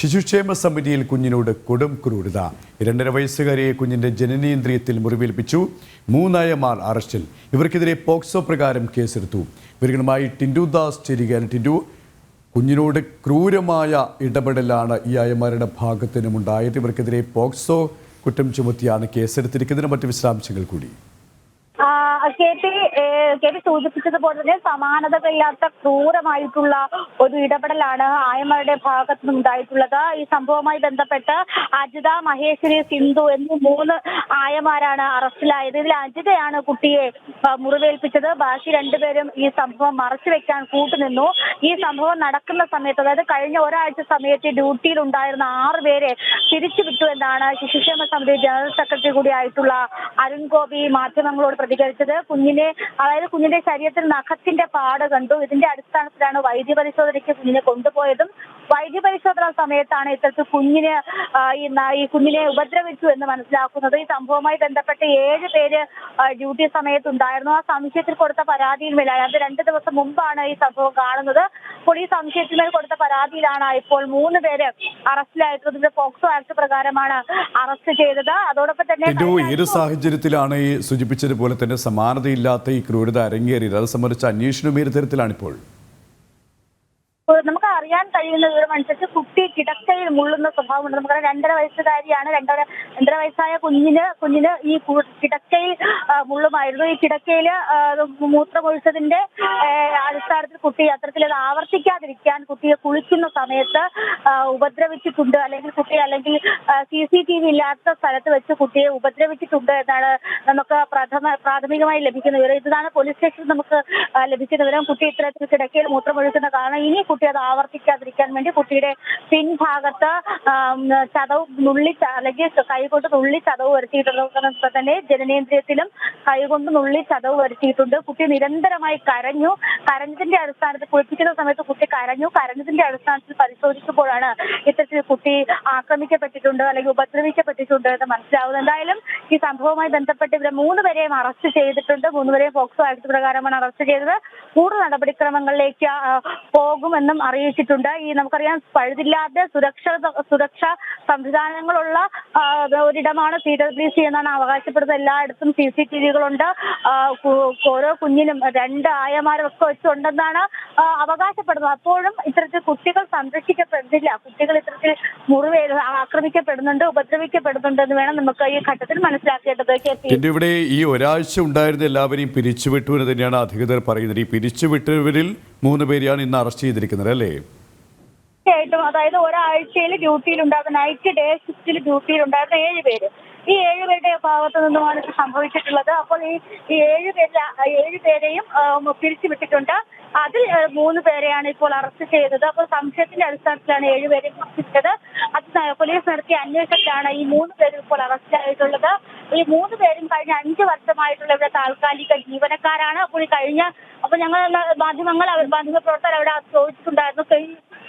ശിശുക്ഷേമ സമിതിയിൽ കുഞ്ഞിനോട് കൊടും ക്രൂരത. 2.5 വയസ്സുകാരിയെ കുഞ്ഞിന്റെ ജനനേന്ദ്രിയത്തിൽ മുറിവേൽപ്പിച്ചു. 3 ആയമാർ അറസ്റ്റിൽ. ഇവർക്കെതിരെ പോക്സോ പ്രകാരം കേസെടുത്തു. ഇവരുമായി ടിൻഡു ദാസ് ചേരുകയാണ്. ടിൻഡു, കുഞ്ഞിനോട് ക്രൂരമായ ഇടപെടലാണ് ഈ ആയമാരുടെ ഭാഗത്തു നിന്നുമുണ്ടായത്. ഇവർക്കെതിരെ പോക്സോ കുറ്റം ചുമത്തിയാണ് കേസെടുത്തിരിക്കുന്നതിന് മറ്റ് വിശദാംശങ്ങൾ കൂടി. കെ പി സൂചിപ്പിച്ചതുപോലെ തന്നെ സമാനതകളില്ലാത്ത ക്രൂരമായിട്ടുള്ള ഒരു ഇടപെടലാണ് ആയമാരുടെ ഭാഗത്തു നിന്നുണ്ടായിട്ടുള്ളത്. ഈ സംഭവവുമായി ബന്ധപ്പെട്ട് അജിത, മഹേശ്വരി, സിന്ധു എന്നീ 3 ആയമാരാണ് അറസ്റ്റിലായത്. ഇതിൽ അജിതയാണ് കുട്ടിയെ മുറിവേൽപ്പിച്ചത്. ബാക്കി 2 പേരും ഈ സംഭവം മറച്ചുവെക്കാൻ കൂട്ടുനിന്നു. ഈ സംഭവം നടക്കുന്ന സമയത്ത്, അതായത് കഴിഞ്ഞ ഒരാഴ്ച സമയത്ത് ഡ്യൂട്ടിയിലുണ്ടായിരുന്ന 6 പേരെ തിരിച്ചുവിട്ടു എന്നാണ് ശിശുക്ഷേമ സമിതി ജനറൽ സെക്രട്ടറി കൂടിയായിട്ടുള്ള അരുൺ ഗോപി മാധ്യമങ്ങളോട് പ്രതികരിച്ചത്. കുഞ്ഞിന്റെ ശരീരത്തിൽ നഖത്തിന്റെ പാട് കണ്ടു. ഇതിന്റെ അടിസ്ഥാനത്തിലാണ് വൈദ്യ പരിശോധനയ്ക്ക് കുഞ്ഞിനെ കൊണ്ടുപോയതും. വൈദ്യ പരിശോധന സമയത്താണ് ഇത്തരത്തിൽ ഈ കുഞ്ഞിനെ ഉപദ്രവിച്ചു എന്ന് മനസ്സിലാക്കുന്നത്. ഈ സംഭവവുമായി ബന്ധപ്പെട്ട് 7 പേര് ഡ്യൂട്ടി സമയത്തുണ്ടായിരുന്നു. ആ സംശയത്തിൽ കൊടുത്ത പരാതിയിന്മേൽ, അതായത് 2 ദിവസം മുമ്പാണ് ഈ സംഭവം കാണുന്നത്. അപ്പോൾ ഈ സംശയത്തിന്മേൽ കൊടുത്ത പരാതിയിലാണ് ഇപ്പോൾ 3 പേര് അറസ്റ്റിലായിട്ടുള്ളത്. പോക്സോ ആക്ട് പ്രകാരമാണ് അറസ്റ്റ് ചെയ്തത്. അതോടൊപ്പം തന്നെ ഏത് സാഹചര്യത്തിലാണ് ഈ സൂചിപ്പിച്ചതുപോലെ തന്നെ സമാനതയില്ലാത്ത ഈ ക്രൂരത അരങ്ങേറിയത്? അത് സംബന്ധിച്ച അന്വേഷണം ഏത് തരത്തിലാണിപ്പോൾ? നമുക്ക് അറിയാൻ കഴിയുന്ന വിവരമനുസരിച്ച് കുട്ടി കിടക്കയിൽ മുള്ളുന്ന സ്വഭാവമുണ്ട്. നമുക്ക് 2.5 വയസ്സുകാരിയാണ്. 2.5 വയസ്സായ കുഞ്ഞിന് ഈ കിടക്കയിൽ മുള്ളുമായിരുന്നു. ഈ കിടക്കയിൽ മൂത്രമൊഴിച്ചതിന്റെ അടിസ്ഥാനത്തിൽ കുട്ടി അത്തരത്തിൽ ആവർത്തിക്കാതിരിക്കാൻ കുട്ടിയെ കുളിക്കുന്ന സമയത്ത് ഉപദ്രവിച്ചിട്ടുണ്ട്, അല്ലെങ്കിൽ CCTV ഇല്ലാത്ത സ്ഥലത്ത് വെച്ച് കുട്ടിയെ ഉപദ്രവിച്ചിട്ടുണ്ട് എന്നാണ് നമുക്ക് പ്രാഥമികമായി ലഭിക്കുന്ന വിവരം. ഇതാണ് പോലീസ് സ്റ്റേഷനിൽ നമുക്ക് ലഭിക്കുന്ന വിവരം. കുട്ടി ഇത്തരത്തിൽ കിടക്കയിൽ മൂത്രമൊഴിക്കുന്ന കാരണം ഇനി കുട്ടി അത് ആവർത്തിക്കാതിരിക്കാൻ വേണ്ടി കുട്ടിയുടെ പിൻഭാഗത്ത് അല്ലെങ്കിൽ കൈകൊണ്ട് നുള്ളി ചതവ് വരുത്തിയിട്ടുള്ളത് തന്നെ ജനനേന്ദ്രിയത്തിലും കൈകൊണ്ട് നുള്ളി ചതവ് വരുത്തിയിട്ടുണ്ട്. കുട്ടി നിരന്തരമായി കരഞ്ഞതിന്റെ അടിസ്ഥാനത്തിൽ, കുളിപ്പിക്കുന്ന സമയത്ത് കുട്ടി കരഞ്ഞതിന്റെ അടിസ്ഥാനത്തിൽ പരിശോധിക്കുമ്പോഴാണ് ഇത്തരത്തിൽ കുട്ടി ആക്രമിക്കപ്പെട്ടിട്ടുണ്ട് അല്ലെങ്കിൽ ഉപദ്രവിക്കപ്പെട്ടിട്ടുണ്ട് എന്ന് മനസ്സിലാവുന്നത്. എന്തായാലും ഈ സംഭവവുമായി ബന്ധപ്പെട്ട് ഇവരെ 3 പേരെയും അറസ്റ്റ് ചെയ്തിട്ടുണ്ട്. 3 പേരെയും പോക്സോ ആക്ട് പ്രകാരമാണ് അറസ്റ്റ് ചെയ്തത്. കൂടുതൽ നടപടിക്രമങ്ങളിലേക്ക് പോകുമെന്നും അറിയിച്ചിട്ടുണ്ട്. നമുക്കറിയാം, പഴുതില്ലാതെ സുരക്ഷാ സംവിധാനങ്ങളുള്ള ഒരിടമാണ് CWC എന്നാണ് അവകാശപ്പെടുന്നത്. എല്ലായിടത്തും CCTVകളുണ്ട്. ഓരോ കുഞ്ഞിനും 2 ആയമാരും ഒക്കെ വെച്ചുണ്ടെന്നാണ് അവകാശപ്പെടുന്നത്. അപ്പോഴും ഇത്തരത്തിൽ കുട്ടികൾ സംരക്ഷിക്കപ്പെടുന്നില്ല. കുട്ടികൾ ഇത്തരത്തിൽ ആക്രമിക്കപ്പെടുന്നുണ്ട്, ഉപദ്രവിക്കപ്പെടുന്നുണ്ട് എന്ന് വേണം നമുക്ക് ഈ ഘട്ടത്തിൽ മനസ്സിലാക്കേണ്ടത്. ഇവിടെ ഈ ഒരാഴ്ച ഉണ്ടായിരുന്ന എല്ലാവരെയും പിരിച്ചുവിട്ടു എന്ന് തന്നെയാണ് അധികൃതർ പറയുന്നത്. ഈ പിരിച്ചുവിട്ടവരിൽ 3 പേരെയാണ് ഇന്ന് അറസ്റ്റ് ചെയ്തിരിക്കുന്നത്, അല്ലേ? തീർച്ചയായിട്ടും. അതായത് ഒരാഴ്ചയിൽ ഡ്യൂട്ടിയിലുണ്ടായിരുന്ന ഡേ ഷിഫ്റ്റിൽ ഡ്യൂട്ടിയിലുണ്ടായിരുന്ന 7 പേര്, ഈ 7 പേരുടെ ഭാഗത്തു നിന്നുമാണ് ഇത് സംഭവിച്ചിട്ടുള്ളത്. അപ്പോൾ ഈ 7 പേരെയും പിരിച്ചുവിട്ടിട്ടുണ്ട്. അതിൽ 3 പേരെയാണ് ഇപ്പോൾ അറസ്റ്റ് ചെയ്തത്. അപ്പോൾ സംശയത്തിന്റെ അടിസ്ഥാനത്തിലാണ് 7 പേരെയും പിരിച്ചുവിട്ടത്. അത് പോലീസ് നടത്തിയ അന്വേഷണത്തിലാണ് ഈ 3 പേരും ഇപ്പോൾ അറസ്റ്റിലായിട്ടുള്ളത്. ഈ 3 പേരും കഴിഞ്ഞ 5 വർഷമായിട്ടുള്ള ഇവിടെ താൽക്കാലിക ജീവനക്കാരാണ്. അപ്പോൾ ഞങ്ങൾ മാധ്യമപ്രവർത്തകർ അവിടെ ചോദിച്ചിട്ടുണ്ടായിരുന്നു,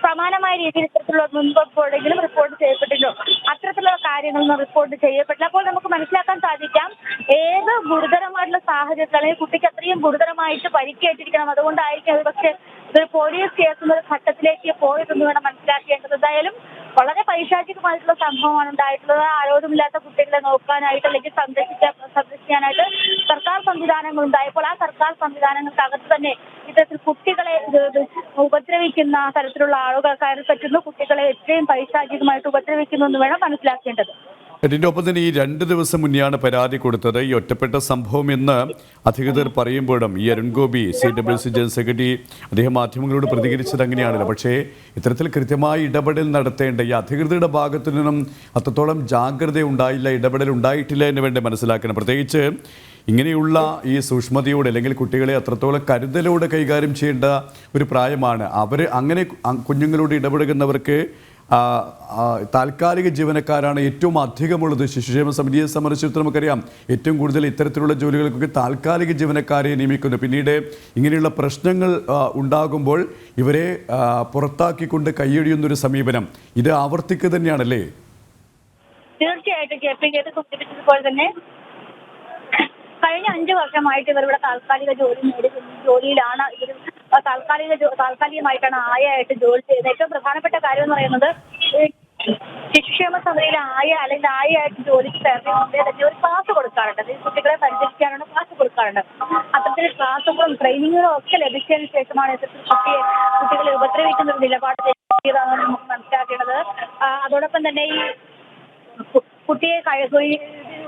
സമാനമായ രീതിയിൽ ഇത്തരത്തിലുള്ള മുൻപെപ്പോഴെങ്കിലും റിപ്പോർട്ട് ചെയ്യപ്പെട്ടിട്ടുണ്ടോ? അത്തരത്തിലുള്ള കാര്യങ്ങളൊന്നും റിപ്പോർട്ട് ചെയ്യപ്പെട്ടില്ല. അപ്പോൾ നമുക്ക് മനസ്സിലാക്കാൻ സാധിക്കാം, ഏത് ഗുരുതരമായിട്ടുള്ള സാഹചര്യത്തിൽ അല്ലെങ്കിൽ കുട്ടിക്ക് അത്രയും ഗുരുതരമായിട്ട് പരിക്കേറ്റിരിക്കണം. അതുകൊണ്ടായിരിക്കും പക്ഷേ ഇതൊരു പോലീസ് കേസ് എന്നൊരു ഘട്ടത്തിലേക്ക് പോയതെന്ന് വേണം മനസ്സിലാക്കേണ്ടത്. എന്തായാലും വളരെ പൈശാചികമായിട്ടുള്ള സംഭവമാണ് ഉണ്ടായിട്ടുള്ളത്. ആരോഗ്യമില്ലാത്ത കുട്ടികളെ നോക്കാനായിട്ട് അല്ലെങ്കിൽ സംരക്ഷിക്കാനായിട്ട് സർക്കാർ സംവിധാനങ്ങൾ ഉണ്ടായപ്പോൾ ആ സർക്കാർ സംവിധാനങ്ങൾക്കകത്ത് തന്നെ ഇത്തരത്തിൽ കുട്ടികളെ ഉപദ്രവിക്കുന്ന തരത്തിലുള്ള ആളുകൾ കയറി പറ്റുന്നു. കുട്ടികളെ എത്രയും പൈശാചികമായിട്ട് ഉപദ്രവിക്കുന്നു എന്ന് വേണം മനസ്സിലാക്കേണ്ടത്. ഇതിൻ്റെ ഒപ്പം തന്നെ ഈ 2 ദിവസം മുന്നെയാണ് പരാതി കൊടുത്തത്. ഈ ഒറ്റപ്പെട്ട സംഭവം എന്ന് അധികൃതർ പറയുമ്പോഴും ഈ Arun Gopi, CWC general secretary, അദ്ദേഹം മാധ്യമങ്ങളോട് പ്രതികരിച്ചത് അങ്ങനെയാണല്ലോ. പക്ഷേ ഇത്തരത്തിൽ കൃത്യമായി ഇടപെടൽ നടത്തേണ്ട ഈ അധികൃതരുടെ ഭാഗത്തു നിന്നും അത്രത്തോളം ജാഗ്രത ഉണ്ടായില്ല, ഇടപെടൽ ഉണ്ടായിട്ടില്ല എന്ന് വേണ്ടി മനസ്സിലാക്കണം. പ്രത്യേകിച്ച് ഇങ്ങനെയുള്ള ഈ സൂക്ഷ്മതയോടെ അല്ലെങ്കിൽ കുട്ടികളെ അത്രത്തോളം കരുതലോടെ കൈകാര്യം ചെയ്യേണ്ട ഒരു പ്രായമാണ്. അങ്ങനെ കുഞ്ഞുങ്ങളോട് ഇടപെടുന്നവർക്ക് താൽക്കാലിക ജീവനക്കാരാണ് ഏറ്റവും അധികമുള്ളത്. ശിശുക്ഷേമ സമിതിയെ സംബന്ധിച്ചിടത്തോളം നമുക്കറിയാം, ഏറ്റവും കൂടുതൽ ഇത്തരത്തിലുള്ള ജോലികൾക്കൊക്കെ താൽക്കാലിക ജീവനക്കാരെ നിയമിക്കുന്നു. പിന്നീട് ഇങ്ങനെയുള്ള പ്രശ്നങ്ങൾ ഉണ്ടാകുമ്പോൾ ഇവരെ പുറത്താക്കിക്കൊണ്ട് കൈയൊഴിയുന്നൊരു സമീപനം ഇത് ആവർത്തിക്കുക തന്നെയാണല്ലേ? തീർച്ചയായിട്ടും സൂചിപ്പിച്ചതുപോലെ തന്നെ കഴിഞ്ഞ 5 വർഷമായിട്ട് ഇവരിവിടെ താൽക്കാലിക ജോലിയിലാണ്. താൽക്കാലികമായിട്ടാണ് ആയിട്ട് ജോലി ചെയ്യുന്നത്. ഏറ്റവും പ്രധാനപ്പെട്ട കാര്യം എന്ന് പറയുന്നത് ശിശുക്ഷേമ സമിതിയിൽ അല്ലെങ്കിൽ ആയിട്ട് ജോലിക്ക് കയറുന്നതിന് മുമ്പേ തന്നെ ഒരു ക്ലാസ് കൊടുക്കാറുണ്ട്. ഈ കുട്ടികളെ പരിചരിക്കാനുള്ള ക്ലാസ് കൊടുക്കാറുണ്ട്. അത്തരത്തിൽ ക്ലാസ്സുകളും ട്രെയിനിങ്ങുകളും ഒക്കെ ലഭിച്ചതിന് ശേഷമാണ് ഇത്തരത്തിൽ കുട്ടികളെ ഉപദ്രവിക്കുന്ന ഒരു നിലപാട് ചെയ്തതാണ് നമുക്ക് മനസ്സിലാക്കേണ്ടത്. അതോടൊപ്പം തന്നെ ഈ കുട്ടിയെ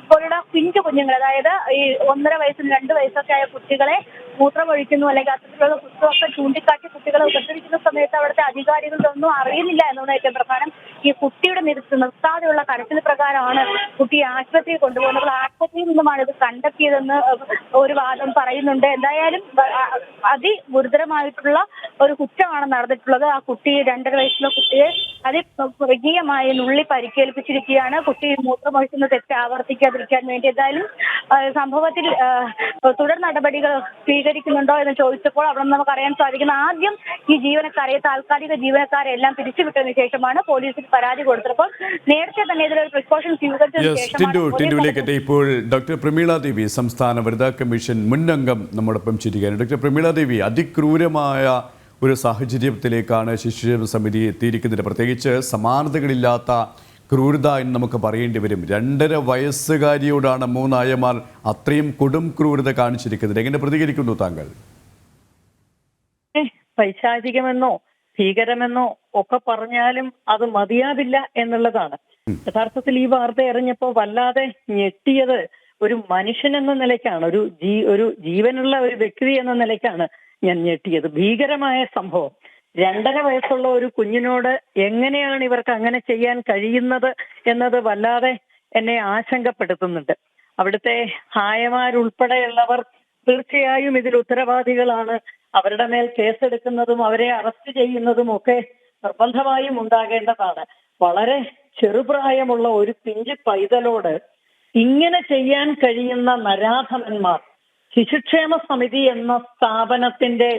പോലുള്ള പിഞ്ചു കുഞ്ഞുങ്ങൾ, അതായത് ഈ 1.5 വയസ്സും 2 വയസ്സൊക്കെ ആയ കുട്ടികളെ മൂത്രമൊഴിക്കുന്നു അല്ലെങ്കിൽ അത്തരത്തിലുള്ള പുസ്തകമൊക്കെ ചൂണ്ടിക്കാട്ടി കുട്ടികളെ ഉപദ്രവിക്കുന്ന സമയത്ത് അവിടുത്തെ അധികാരികളൊന്നും അറിയുന്നില്ല എന്നാണ് ഏറ്റവും പ്രധാനം. ഈ കുട്ടിയുടെ നിർത്താതെയുള്ള കരച്ചിൽ പ്രകാരമാണ് കുട്ടിയെ ആശുപത്രിയിൽ കൊണ്ടുപോകുന്നത്. ആശുപത്രിയിൽ നിന്നുമാണ് ഇത് കണ്ടെത്തിയതെന്ന് ഒരു വാദം പറയുന്നുണ്ട്. എന്തായാലും അതിഗുരുതരമായിട്ടുള്ള ഒരു കുറ്റമാണ് നടന്നിട്ടുള്ളത്. ആ കുട്ടി 2.5 വയസ്സുള്ള കുട്ടിയെ മൃഗീയമായി നുള്ളി പരിക്കേൽപ്പിച്ചിരിക്കുകയാണ്. കുട്ടി മൂത്രമൊഴിക്കുന്ന തെറ്റ് ആവർത്തിക്കാതിരിക്കാൻ വേണ്ടി. എന്തായാലും സംഭവത്തിൽ തുടർ നടപടികൾ സ്വീകരിക്കുന്നുണ്ടോ എന്ന് ചോദിച്ചപ്പോൾ അവിടെ നമുക്ക് അറിയാൻ സാധിക്കുന്നത് ആദ്യം ഈ താൽക്കാലിക ജീവനക്കാരെ എല്ലാം പിരിച്ചുവിട്ടതിന് ശേഷമാണ് പോലീസിൽ പരാതി കൊടുത്തപ്പോൾ നേരത്തെ തന്നെ ഇതിലൊരു പ്രിക്കോഷൻ സ്വീകരിച്ചതിന് ശേഷമാണ്. ഇപ്പോൾ ഡോക്ടർ പ്രമീള ദേവി, സംസ്ഥാന വനിതാ കമ്മീഷൻ മുൻ അംഗം നമ്മോടൊപ്പം ചിരിക്കുകയാണ്. ഡോക്ടർ പ്രമീള ദേവി, അതിക്രൂരമായ ഒരു സാഹചര്യത്തിലേക്കാണ് ശിശുക്ഷേമ സമിതി എത്തിയിരിക്കുന്നത്. പ്രത്യേകിച്ച് സമാനതകളില്ലാത്ത ക്രൂരത എന്ന് നമുക്ക് പറയേണ്ടി വരും. 2.5 വയസ്സുകാരിയോടാണ് 3 ആയമാർ അത്രയും കൊടും ക്രൂരത കാണിച്ചിരിക്കുന്നത്. എങ്ങനെ പ്രതികരിക്കുന്നു താങ്കൾ? പൈശാചികമെന്നോ ഭീകരമെന്നോ ഒക്കെ പറഞ്ഞാലും അത് മതിയാവില്ല എന്നുള്ളതാണ്. യഥാർത്ഥത്തിൽ ഈ വാർത്ത അറിഞ്ഞപ്പോൾ വല്ലാതെ ഞെട്ടിയത് ഒരു മനുഷ്യൻ എന്ന നിലയ്ക്കാണ്, ഒരു ജീവനുള്ള ഒരു വ്യക്തി എന്ന നിലയ്ക്കാണ് ഞാൻ ഞെട്ടിയത്. ഭീകരമായ സംഭവം. 2.5 വയസ്സുള്ള ഒരു കുഞ്ഞിനോട് എങ്ങനെയാണ് ഇവർക്ക് അങ്ങനെ ചെയ്യാൻ കഴിയുന്നത് എന്നത് വല്ലാതെ എന്നെ ആശങ്കപ്പെടുത്തുന്നുണ്ട്. അവിടുത്തെ ആയമാരുൾപ്പെടെയുള്ളവർ തീർച്ചയായും ഇതിൽ ഉത്തരവാദികളാണ്. അവരുടെ മേൽ കേസെടുക്കുന്നതും അവരെ അറസ്റ്റ് ചെയ്യുന്നതും ഒക്കെ നിർബന്ധമായും ഉണ്ടാകേണ്ടതാണ്. വളരെ ചെറുപ്രായമുള്ള ഒരു പിഞ്ചു പൈതലോട് ഇങ്ങനെ ചെയ്യാൻ കഴിയുന്ന നരാധമന്മാർ ശിശുക്ഷേമ സമിതി എന്ന സ്ഥാപനത്തിന്റെ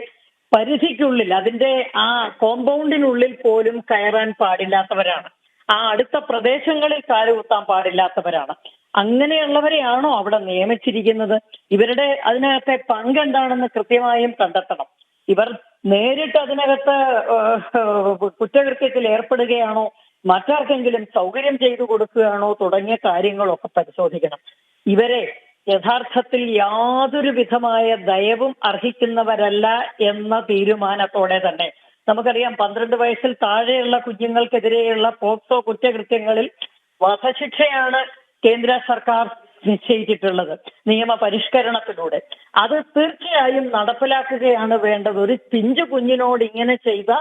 പരിധിക്കുള്ളിൽ, അതിന്റെ ആ കോമ്പൗണ്ടിനുള്ളിൽ പോലും കയറാൻ പാടില്ലാത്തവരാണ്. ആ അടുത്ത പ്രദേശങ്ങളിൽ കാലുകുത്താൻ പാടില്ലാത്തവരാണ്. അങ്ങനെയുള്ളവരെയാണോ അവിടെ നിയമിച്ചിരിക്കുന്നത്? ഇവരുടെ അതിനകത്തെ പങ്കെന്താണെന്ന് കൃത്യമായും കണ്ടെത്തണം. ഇവർ നേരിട്ട് അതിനകത്ത് കുറ്റകൃത്യത്തിൽ ഏർപ്പെടുകയാണോ, മറ്റാർക്കെങ്കിലും സൗകര്യം ചെയ്തു കൊടുക്കുകയാണോ തുടങ്ങിയ കാര്യങ്ങളൊക്കെ പരിശോധിക്കണം. ഇവരെ യഥാർത്ഥത്തിൽ യാതൊരു വിധമായ ദയവും അർഹിക്കുന്നവരല്ല എന്ന തീരുമാനത്തോടെ തന്നെ നമുക്കറിയാം, 12 വയസ്സിൽ താഴെയുള്ള കുഞ്ഞുങ്ങൾക്കെതിരെയുള്ള പോക്സോ കുറ്റകൃത്യങ്ങളിൽ വധശിക്ഷയാണ് കേന്ദ്ര സർക്കാർ നിശ്ചയിച്ചിട്ടുള്ളത് നിയമ പരിഷ്കരണത്തിലൂടെ. അത് തീർച്ചയായും നടപ്പിലാക്കുകയാണ് വേണ്ടത്. ഒരു പിഞ്ചു കുഞ്ഞിനോട് ഇങ്ങനെ ചെയ്ത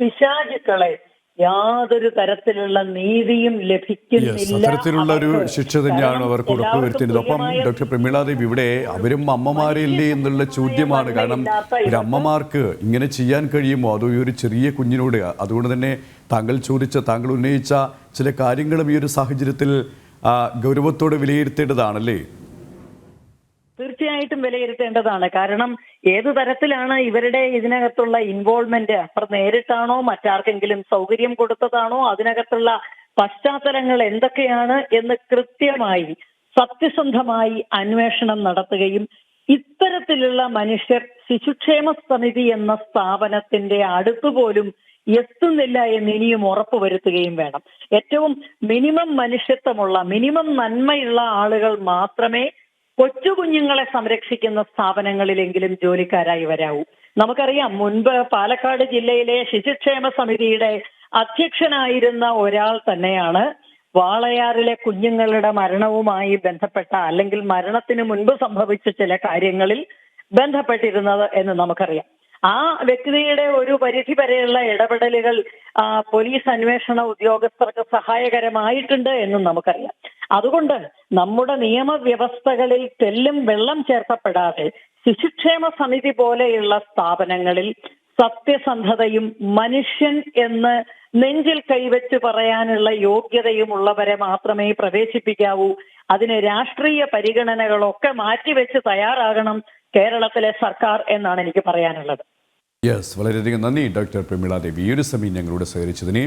പിശാചുക്കളെ യാതൊരു തരത്തിലുള്ള നീതിയും ലഭിക്കുന്നില്ല. അത്തരത്തിലുള്ള ഒരു ശിക്ഷ തന്നെയാണ് അവർക്ക് ഉറപ്പുവരുത്തുന്നത്. ഒപ്പം ഡോക്ടർ പ്രമീള ദേവി, ഇവിടെ അവരും അമ്മമാരില്ലേ എന്നുള്ള ചോദ്യമാണ്. കാരണം ഒരു അമ്മമാർക്ക് ഇങ്ങനെ ചെയ്യാൻ കഴിയുമോ? അതോ ഈ ഒരു ചെറിയ കുഞ്ഞിനോട്? അതുകൊണ്ട് തന്നെ താങ്കൾ ഉന്നയിച്ച ചില കാര്യങ്ങളും ഈ ഒരു സാഹചര്യത്തിൽ ഗൗരവത്തോടെ വിലയിരുത്തേണ്ടതാണല്ലേ? തീർച്ചയായിട്ടും വിലയിരുത്തേണ്ടതാണ്. കാരണം ഏതു തരത്തിലാണ് ഇവരുടെ ഇതിനകത്തുള്ള ഇൻവോൾവ്മെന്റ്? അവർ നേരിട്ടാണോ, മറ്റാർക്കെങ്കിലും സൗകര്യം കൊടുത്തതാണോ, അതിനകത്തുള്ള പശ്ചാത്തലങ്ങൾ എന്തൊക്കെയാണ് എന്ന് കൃത്യമായി സത്യസന്ധമായി അന്വേഷണം നടത്തുകയും ഇത്തരത്തിലുള്ള മനുഷ്യർ ശിശുക്ഷേമ സമിതി എന്ന സ്ഥാപനത്തിന്റെ അടുത്തുപോലും എത്തുന്നില്ല എന്ന് ഇനിയും ഉറപ്പുവരുത്തുകയും വേണം. ഏറ്റവും മിനിമം മനുഷ്യത്വമുള്ള, മിനിമം നന്മയുള്ള ആളുകൾ മാത്രമേ കൊച്ചു കുഞ്ഞുങ്ങളെ സംരക്ഷിക്കുന്ന സ്ഥാപനങ്ങളിലെങ്കിലും ജോലിക്കാരായി വരാവൂ. നമുക്കറിയാം, മുൻപ് പാലക്കാട് ജില്ലയിലെ ശിശുക്ഷേമ സമിതിയുടെ അധ്യക്ഷനായിരുന്ന ഒരാൾ തന്നെയാണ് വാളയാറിലെ കുഞ്ഞുങ്ങളുടെ മരണവുമായി ബന്ധപ്പെട്ട, അല്ലെങ്കിൽ മരണത്തിന് മുൻപ് സംഭവിച്ച ചില കാര്യങ്ങളിൽ ബന്ധപ്പെട്ടിരുന്നത് എന്ന് നമുക്കറിയാം. ആ വ്യക്തിയുടെ ഒരു പരിധി വരെയുള്ള ഇടപെടലുകൾ പോലീസ് അന്വേഷണ ഉദ്യോഗസ്ഥർക്ക് സഹായകരമായിട്ടുണ്ട് എന്നും നമുക്കറിയാം. അതുകൊണ്ട് നമ്മുടെ നിയമവ്യവസ്ഥകളിൽ തെല്ലും വെള്ളം ചേർക്കപ്പെടാതെ ശിശുക്ഷേമ സമിതി പോലെയുള്ള സ്ഥാപനങ്ങളിൽ സത്യസന്ധതയും മനുഷ്യൻ എന്ന് നെഞ്ചിൽ കൈവച്ച് പറയാനുള്ള യോഗ്യതയും ഉള്ളവരെ മാത്രമേ പ്രവേശിപ്പിക്കാവൂ. അതിന് രാഷ്ട്രീയ പരിഗണനകളൊക്കെ മാറ്റിവെച്ച് തയ്യാറാകണം കേരളത്തിലെ സർക്കാർ എന്നാണ് എനിക്ക് പറയാനുള്ളത്. യെസ്, വളരെയധികം നന്ദി ഡോക്ടർ പ്രമീള ദേവി ഈ ഒരു സമയം ഞങ്ങളോട് സഹകരിച്ചതിന്.